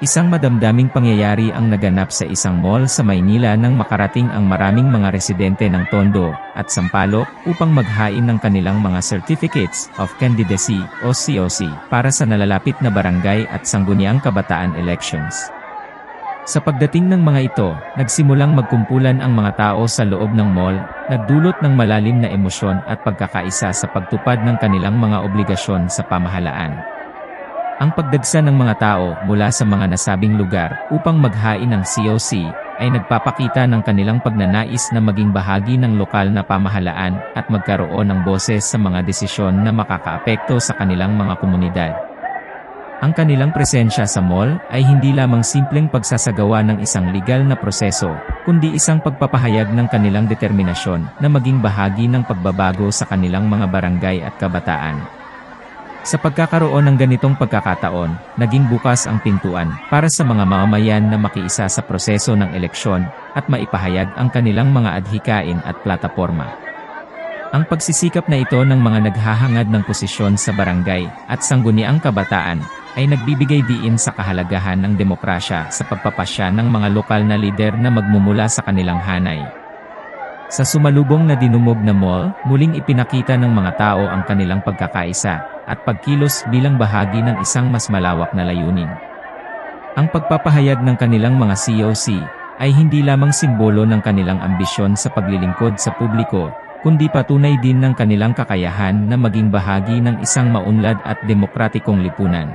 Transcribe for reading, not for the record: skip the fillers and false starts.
Isang madamdaming pangyayari ang naganap sa isang mall sa Maynila nang makarating ang maraming mga residente ng Tondo at Sampaloc upang maghain ng kanilang mga Certificates of Candidacy o COC para sa nalalapit na barangay at sangguniang kabataan elections. Sa pagdating ng mga ito, nagsimulang magkumpulan ang mga tao sa loob ng mall, nagdulot ng malalim na emosyon at pagkakaisa sa pagtupad ng kanilang mga obligasyon sa pamahalaan. Ang pagdagsa ng mga tao mula sa mga nasabing lugar upang maghain ng COC ay nagpapakita ng kanilang pagnanais na maging bahagi ng lokal na pamahalaan at magkaroon ng boses sa mga desisyon na makakaapekto sa kanilang mga komunidad. Ang kanilang presensya sa mall ay hindi lamang simpleng pagsasagawa ng isang legal na proseso, kundi isang pagpapahayag ng kanilang determinasyon na maging bahagi ng pagbabago sa kanilang mga barangay at kabataan. Sa pagkakaroon ng ganitong pagkakataon, naging bukas ang pintuan para sa mga mamamayan na makiisa sa proseso ng eleksyon at maipahayag ang kanilang mga adhikain at plataporma. Ang pagsisikap na ito ng mga naghahangad ng posisyon sa barangay at sangguniang kabataan ay nagbibigay diin sa kahalagahan ng demokrasya sa pagpapasya ng mga lokal na lider na magmumula sa kanilang hanay. Sa sumalubong na dinumog na mall, muling ipinakita ng mga tao ang kanilang pagkakaisa at pagkilos bilang bahagi ng isang mas malawak na layunin. Ang pagpapahayag ng kanilang mga COC ay hindi lamang simbolo ng kanilang ambisyon sa paglilingkod sa publiko, kundi patunay din ng kanilang kakayahan na maging bahagi ng isang maunlad at demokratikong lipunan.